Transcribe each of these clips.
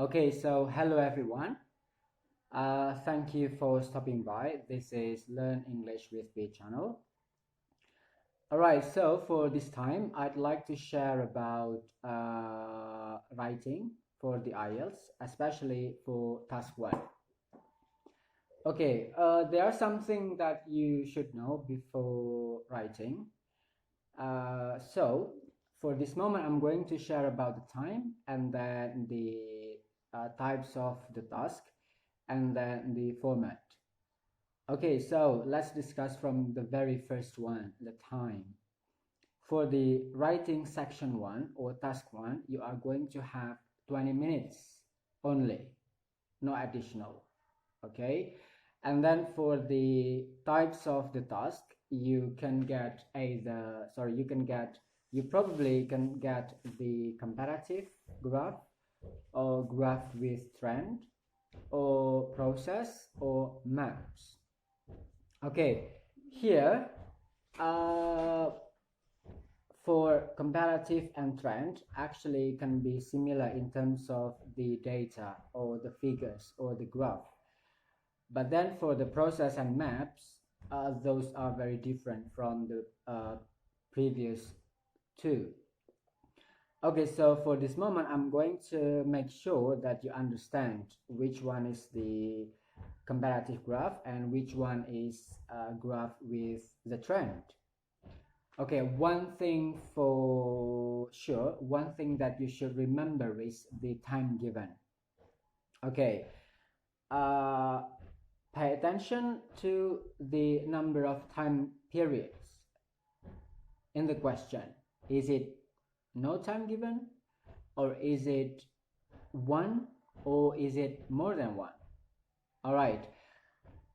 Okay, so hello everyone. Thank you for stopping by. This is Learn English with B channel. Alright, so for this time, I'd like to share about writing for the IELTS, especially for task 1. Okay, there are something that you should know before writing. So for this moment, I'm going to share about the time and then the types of the task and then the format. Okay, so let's discuss from the very first one, the time. For the writing section 1 or task 1, you are going to have 20 minutes only, no additional. Okay, and then for the types of the task, you can get you probably can get the comparative graph or graph with trend or process or maps. Okay, here for comparative and trend actually can be similar in terms of the data or the figures or the graph, but then for the process and maps, those are very different from the previous two. Okay, so for this moment, I'm going to make sure that you understand which one is the comparative graph and which one is a graph with the trend. Okay, one thing for sure, one thing that you should remember is the time given. Okay, pay attention to the number of time periods in the question. Is it no time given, or is it one, or is it more than one? All right,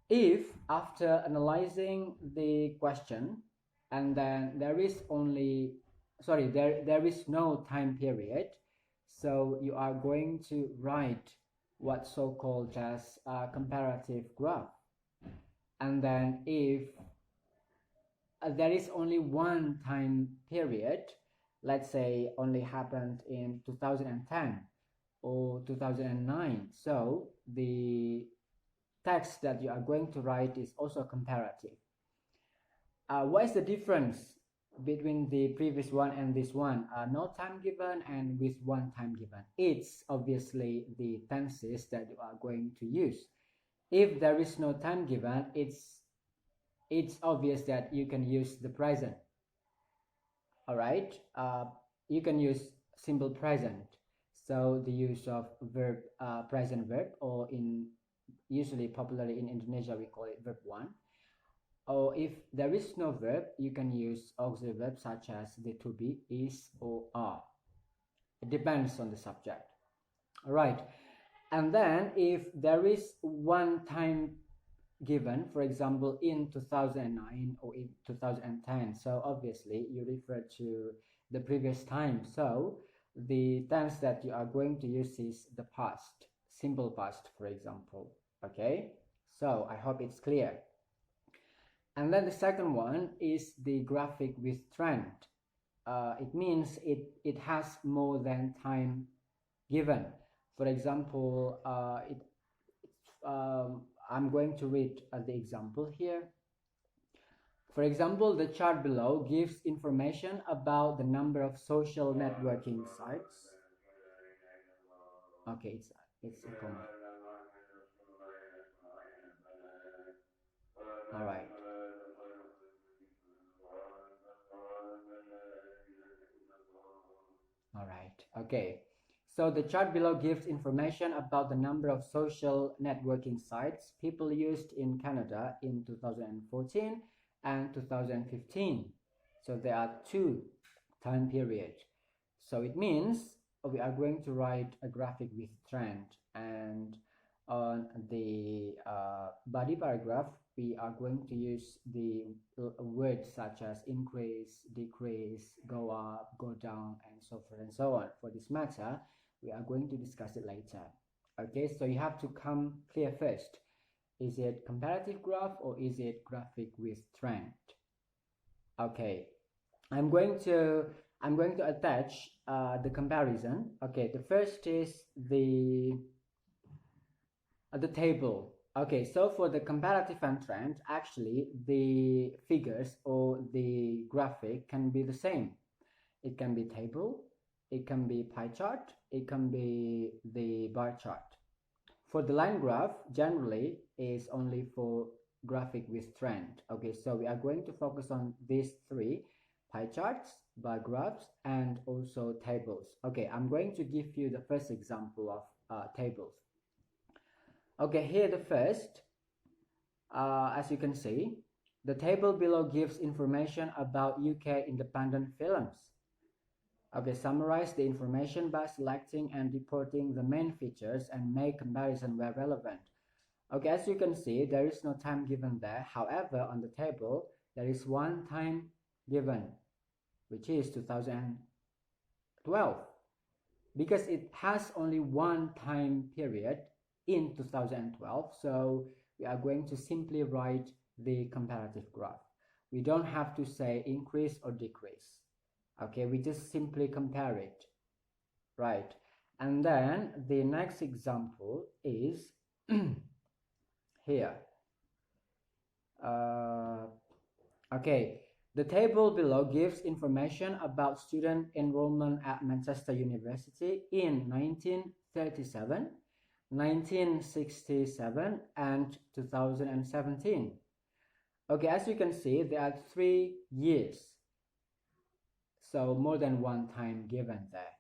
if after analyzing the question and then there is no time period, so you are going to write what's so-called as a comparative graph. And then if there is only one time period, let's say only happened in 2010 or 2009, so the text that you are going to write is also comparative. What is the difference between the previous one and this one? No time given and with one time given. It's obviously the tenses that you are going to use. If there is no time given, it's obvious that you can use the present. All right, you can use simple present. So the use of verb, present verb, or usually popularly in Indonesia we call it verb 1. Or if there is no verb, you can use auxiliary verbs such as the to be, is, or are. It depends on the subject. All right, and then if there is one time given, for example in 2009 or in 2010, so obviously you refer to the previous time, so the tense that you are going to use is the past, simple past, for example. Okay, so I hope it's clear. And then the second one is the graphic with trend. It means it has more than time given. For example, I'm going to read the example here. For example, the chart below gives information about the number of social networking sites. Okay, it's a comma. All right. All right. Okay. So the chart below gives information about the number of social networking sites people used in Canada in 2014 and 2015. So there are two time periods. So it means we are going to write a graphic with trend, and on the body paragraph we are going to use the words such as increase, decrease, go up, go down, and so forth and so on. For this matter, we are going to discuss it later. Okay, so you have to come clear first. Is it comparative graph or is it graphic with trend? Okay, I'm going to I'm going to attach the comparison. Okay, the first is the table. Okay, so for the comparative and trend, actually the figures or the graphic can be the same. It can be table, it can be pie chart, it can be the bar chart. For the line graph, generally is only for graphic with trend. Okay, so we are going to focus on these three: pie charts, bar graphs, and also tables. Okay, I'm going to give you the first example of tables. Okay, here the first, as you can see, the table below gives information about UK independent films. Okay, summarize the information by selecting and reporting the main features and make comparison where relevant. Okay, as you can see, there is no time given there. However, on the table, there is one time given, which is 2012, because it has only one time period in 2012. So we are going to simply write the comparative graph. We don't have to say increase or decrease. Okay, we just simply compare it, right? And then the next example is here. Okay, the table below gives information about student enrollment at Manchester University in 1937, 1967, and 2017. Okay, as you can see, there are 3 years. So more than one time given there.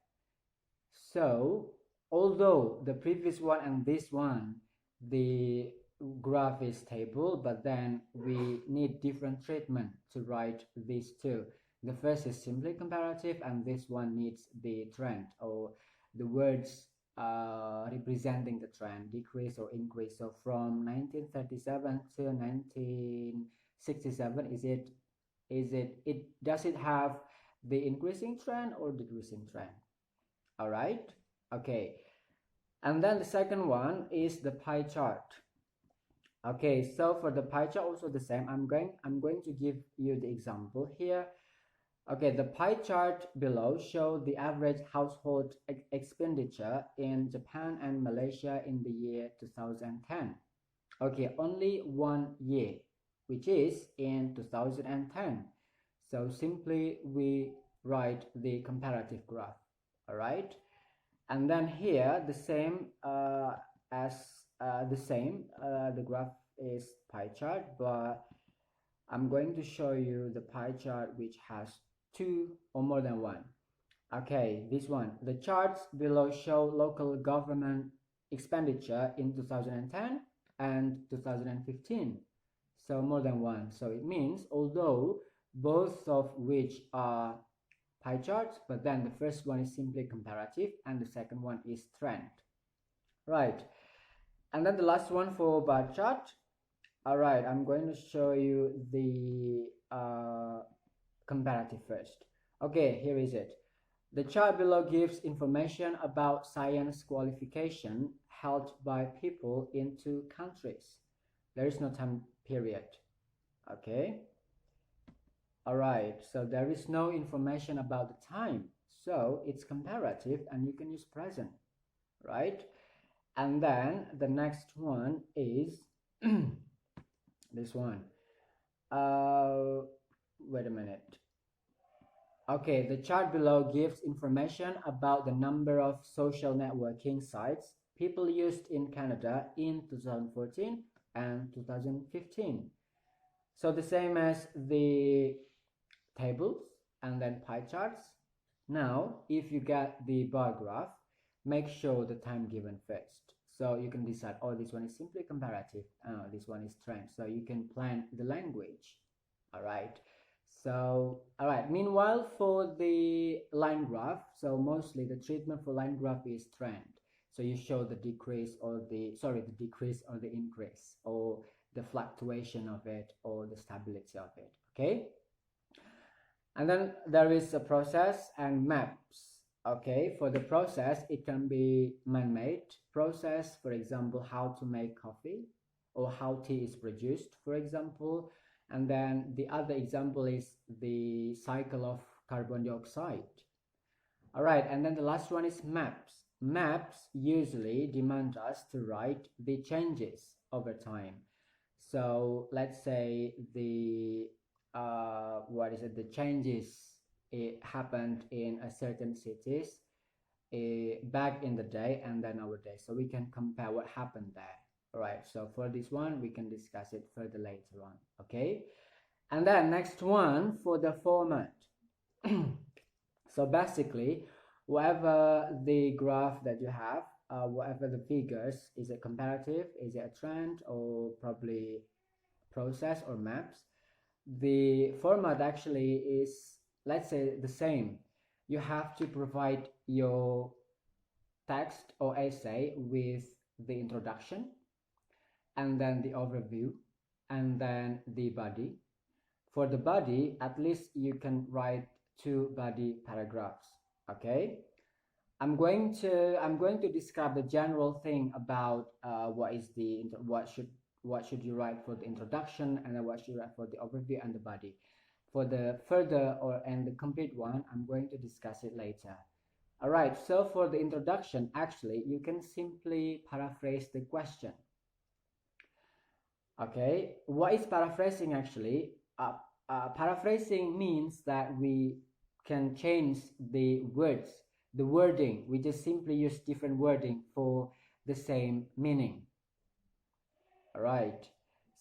So although the previous one and this one, the graph is table, but then we need different treatment to write these two. The first is simply comparative, and this one needs the trend or the words representing the trend, decrease or increase. So from 1937 to 1967, does it have the increasing trend or decreasing trend? All right, okay. And then the second one is the pie chart. Okay, so for the pie chart also the same. I'm going to give you the example here. Okay, the pie chart below show the average household expenditure in Japan and Malaysia in the year 2010. Okay, only 1 year, which is in 2010. So simply we write the comparative graph. All right, and then here the same the graph is pie chart, but I'm going to show you the pie chart which has two or more than one. Okay, this one. The charts below show local government expenditure in 2010 and 2015. So more than one. So it means although both of which are pie charts, but then the first one is simply comparative and the second one is trend, right? And then the last one for bar chart. All right, I'm going to show you the comparative first. Okay, here is it. The chart below gives information about science qualification held by people in 2 countries. There is no time period. Okay. All right, so there is no information about the time. So it's comparative and you can use present, right? And then the next one is this one. Wait a minute. Okay, the chart below gives information about the number of social networking sites people used in Canada in 2014 and 2015. So the same as the tables and then pie charts. Now, if you get the bar graph, make sure the time given first. So you can decide, oh, this one is simply comparative, this one is trend. So you can plan the language. All right. So, all right. Meanwhile, for the line graph, so mostly the treatment for line graph is trend. So you show the decrease or the decrease or the increase or the fluctuation of it or the stability of it. Okay. And then there is a process and maps. Okay, for the process, it can be man-made process, for example, how to make coffee or how tea is produced, for example. And then the other example is the cycle of carbon dioxide. All right, and then the last one is maps. Maps usually demand us to write the changes over time. So let's say the the changes it happened in a certain cities back in the day and then nowadays, so we can compare what happened there. All right, so for this one we can discuss it further later on. Okay, and then next one for the format. So basically, whatever the graph that you have, whatever the figures, is it comparative, is it a trend, or probably process or maps, the format actually is, let's say, the same. You have to provide your text or essay with the introduction, and then the overview, and then the body. For the body, at least you can write 2 body paragraphs. Okay, I'm going to describe the general thing about what should you write for the introduction, and then what should you write for the overview and the body. For the further and the complete one, I'm going to discuss it later. All right, so for the introduction, actually you can simply paraphrase the question. Okay, what is paraphrasing actually? Paraphrasing means that we can change the words, the wording. We just simply use different wording for the same meaning. All right,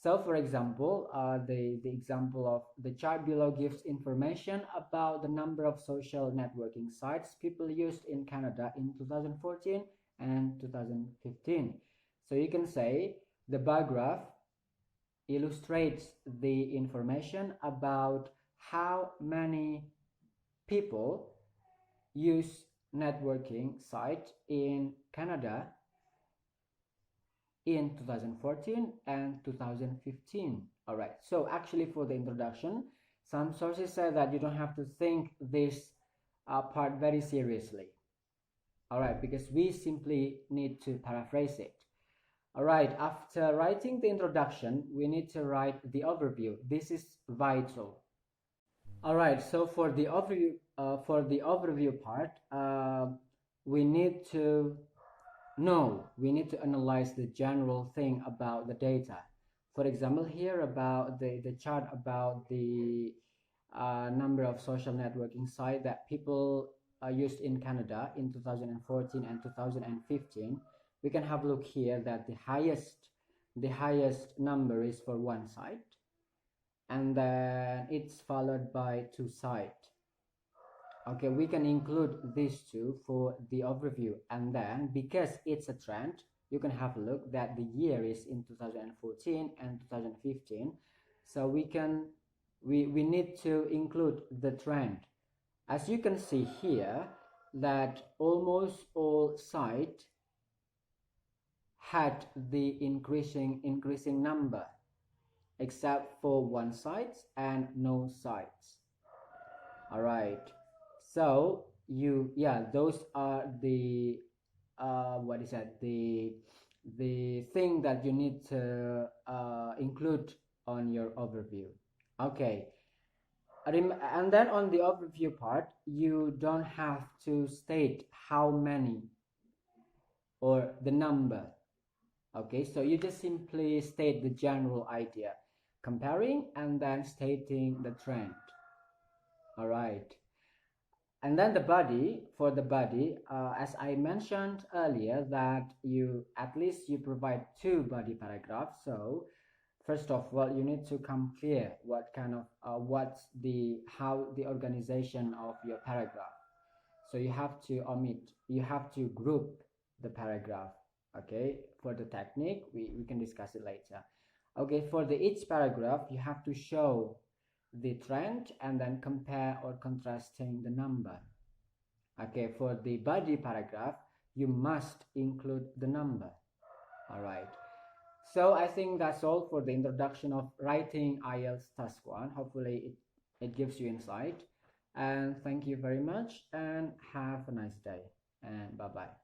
so for example, the example of the chart below gives information about the number of social networking sites people used in Canada in 2014 and 2015. So you can say the bar graph illustrates the information about how many people use networking site in Canada in 2014 and 2015. All right, so actually for the introduction, some sources say that you don't have to think this part very seriously. All right, because we simply need to paraphrase it. All right, after writing the introduction, we need to write the overview. This is vital. All right, so for the overview part, we need to analyze the general thing about the data. For example, here about the chart about the number of social networking sites that people used in Canada in 2014 and 2015. We can have a look here that the highest number is for one site, and then it's followed by 2 sites. Okay, we can include these 2 for the overview, and then because it's a trend, you can have a look that the year is in 2014 and 2015. So we need to include the trend. As you can see here that almost all sites had the increasing number, except for one site and no sites. All right, so those are the the thing that you need to include on your overview. Okay, and then on the overview part, you don't have to state how many or the number. Okay, so you just simply state the general idea, comparing and then stating the trend. All right, and then the body, for the body, as I mentioned earlier, that you provide 2 body paragraphs. So first of all, you need to come clear what kind of how the organization of your paragraph. So you have to group the paragraph. Okay, for the technique, we can discuss it later. Okay, for each paragraph, you have to show the trend and then compare or contrasting the number. Okay, for the body paragraph, you must include the number. All right, so I think that's all for the introduction of writing IELTS task 1. Hopefully it gives you insight, and thank you very much, and have a nice day, and bye bye.